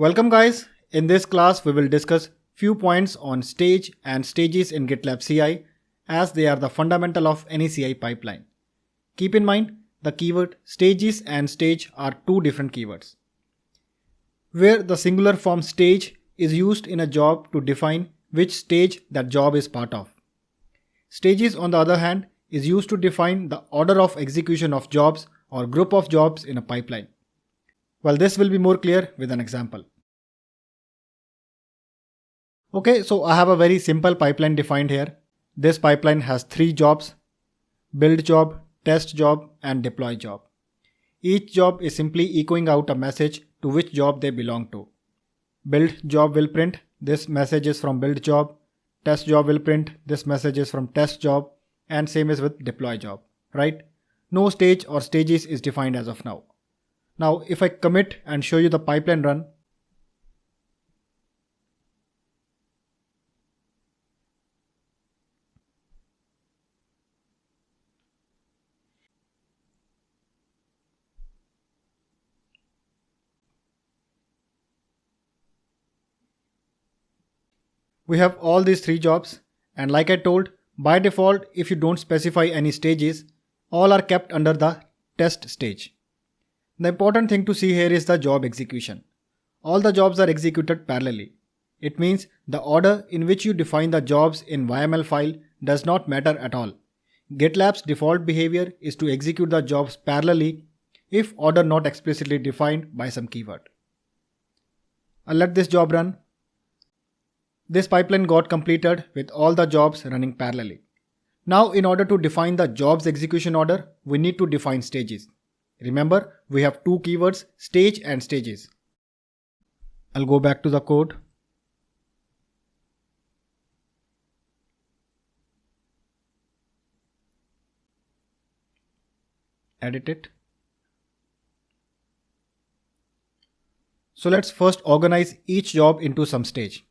Welcome guys, in this class we will discuss few points on stage and stages in GitLab CI as they are the fundamental of any CI pipeline. Keep in mind the keyword stages and stage are two different keywords. Where the singular form stage is used in a job to define which stage that job is part of. Stages on the other hand is used to define the order of execution of jobs or group of jobs in a pipeline. Well, this will be more clear with an example. Okay, so I have a very simple pipeline defined here. This pipeline has three jobs: build job, test job, and deploy job. Each job is simply echoing out a message to which job they belong to. Build job will print this message is from build job, test job will print this message is from test job, and same is with deploy job, right? No stage or stages is defined as of now. Now if I commit and show you the pipeline run, we have all these three jobs, and like I told, by default if you don't specify any stages, all are kept under the test stage. The important thing to see here is the job execution. All the jobs are executed parallelly. It means the order in which you define the jobs in YML file does not matter at all. GitLab's default behavior is to execute the jobs parallelly if order not explicitly defined by some keyword. I'll let this job run. This pipeline got completed with all the jobs running parallelly. Now in order to define the jobs execution order, we need to define stages. Remember, we have two keywords, stage and stages. I'll go back to the code. Edit it. So let's first organize each job into some stage.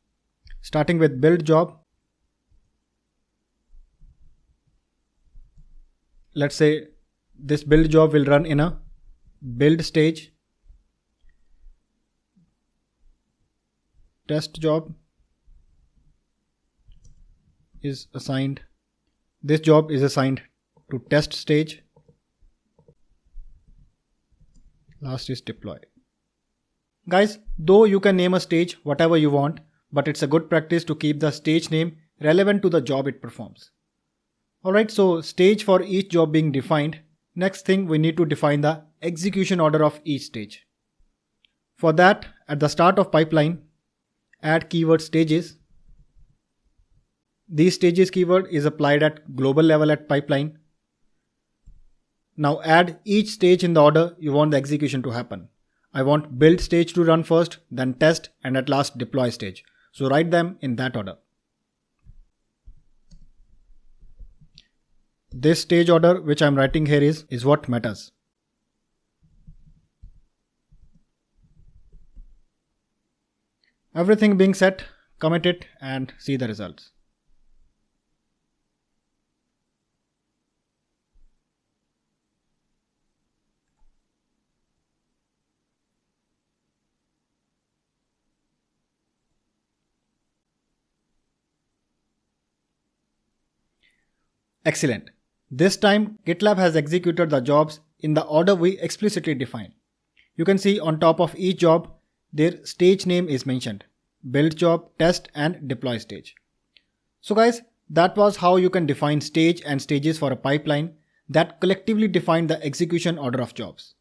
Starting with build job. Let's say this build job will run in a build stage. Test job is assigned. This job is assigned to test stage. Last is deploy. Guys, though you can name a stage whatever you want, but it's a good practice to keep the stage name relevant to the job it performs. Alright, so stage for each job being defined. Next thing, we need to define the execution order of each stage. For that, at the start of pipeline, add keyword stages. These stages keyword is applied at global level at pipeline. Now add each stage in the order you want the execution to happen. I want build stage to run first, then test, and at last deploy stage. So write them in that order. This stage order which I am writing here is what matters. Everything being set, commit it and see the results. Excellent. This time GitLab has executed the jobs in the order we explicitly defined. You can see on top of each job their stage name is mentioned: build job, test, and deploy stage. So guys, that was how you can define stage and stages for a pipeline that collectively define the execution order of jobs.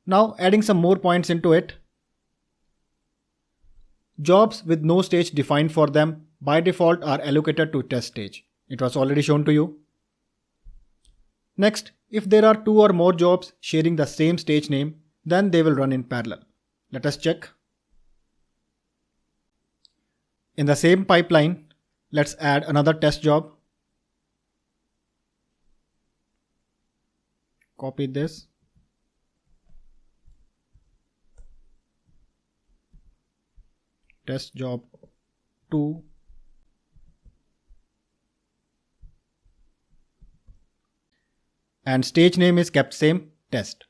Now adding some more points into it. Jobs with no stage defined for them by default are allocated to test stage. It was already shown to you. Next, if there are two or more jobs sharing the same stage name, then they will run in parallel. Let us check. In the same pipeline, let's add another test job. Copy this. Test job 2. And stage name is kept same, test.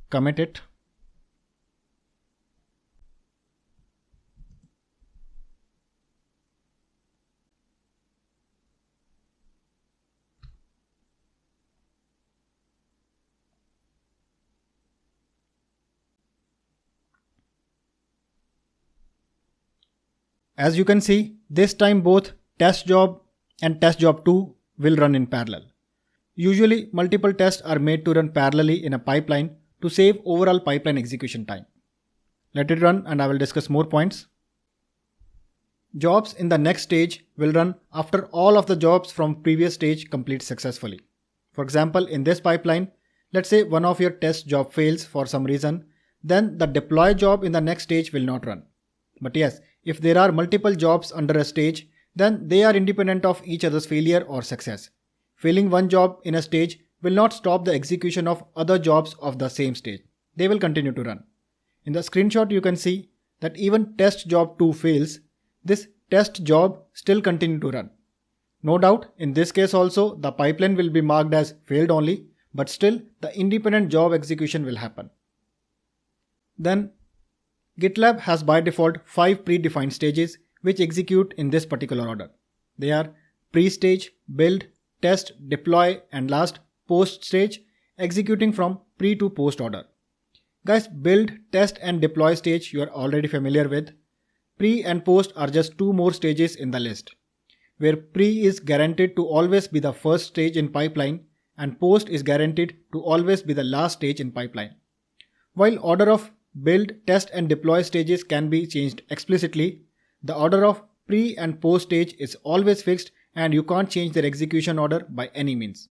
Commit it. As you can see, this time both test job and test job 2 will run in parallel. Usually, multiple tests are made to run parallelly in a pipeline to save overall pipeline execution time. Let it run and I will discuss more points. Jobs in the next stage will run after all of the jobs from previous stage complete successfully. For example, in this pipeline, let's say one of your test job fails for some reason, then the deploy job in the next stage will not run. But yes, if there are multiple jobs under a stage, then they are independent of each other's failure or success. Failing one job in a stage will not stop the execution of other jobs of the same stage. They will continue to run. In the screenshot, you can see that even test job 2 fails, this test job still continue to run. No doubt, in this case also, the pipeline will be marked as failed only, but still the independent job execution will happen. Then, GitLab has by default 5 predefined stages which execute in this particular order. They are pre-stage, build, test, deploy, and last post stage, executing from pre to post order. Guys, build, test, and deploy stage you are already familiar with. Pre and post are just 2 more stages in the list, where pre is guaranteed to always be the first stage in pipeline and post is guaranteed to always be the last stage in pipeline. While order of build, test, and deploy stages can be changed explicitly, the order of pre and post stage is always fixed and you can't change their execution order by any means.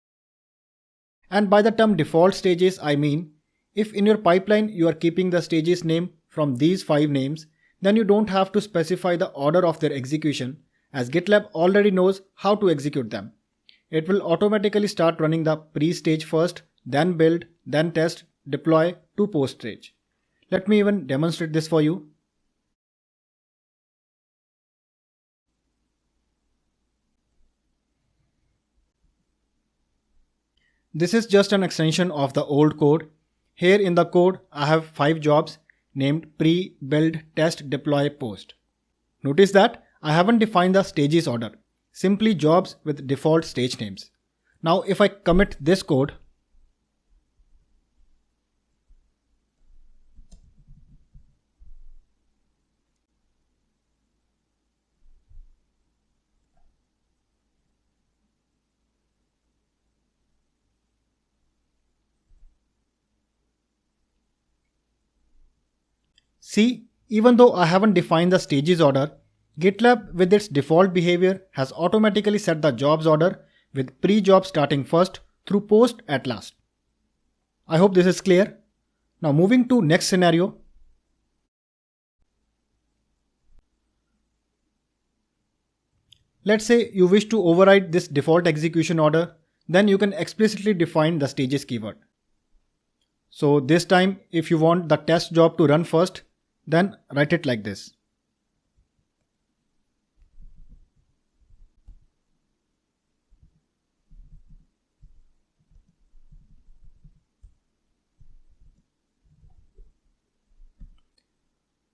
And by the term default stages, I mean, if in your pipeline you are keeping the stages name from these 5 names, then you don't have to specify the order of their execution, as GitLab already knows how to execute them. It will automatically start running the pre-stage first, then build, then test, deploy to post stage. Let me even demonstrate this for you. This is just an extension of the old code. Here in the code, I have 5 jobs named pre, build, test, deploy, post. Notice that I haven't defined the stages order, simply jobs with default stage names. Now if I commit this code, see, even though I haven't defined the stages order, GitLab with its default behavior has automatically set the jobs order with pre-job starting first through post at last. I hope this is clear. Now moving to next scenario. Let's say you wish to override this default execution order, then you can explicitly define the stages keyword. So this time, if you want the test job to run first, then write it like this.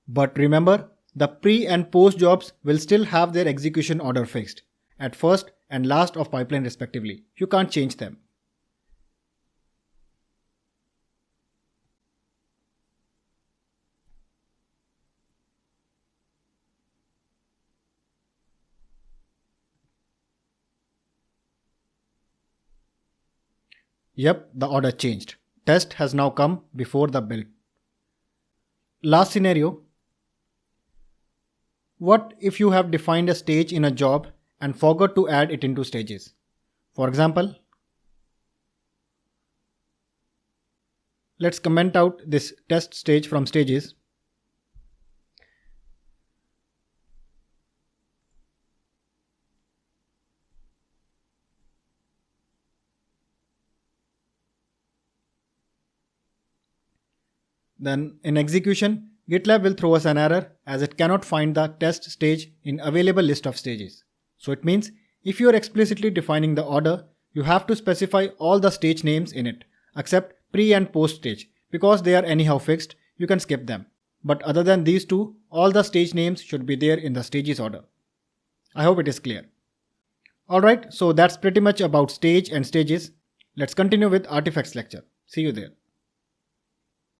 But remember, the pre and post jobs will still have their execution order fixed at first and last of pipeline respectively. You can't change them. Yep, the order changed. Test has now come before the build. Last scenario. What if you have defined a stage in a job and forgot to add it into stages? For example, let's comment out this test stage from stages. Then in execution, GitLab will throw us an error as it cannot find the test stage in available list of stages. So it means if you are explicitly defining the order, you have to specify all the stage names in it except pre and post stage. Because they are anyhow fixed, you can skip them. But other than these two, all the stage names should be there in the stages order. I hope it is clear. Alright, so that's pretty much about stage and stages. Let's continue with artifacts lecture. See you there.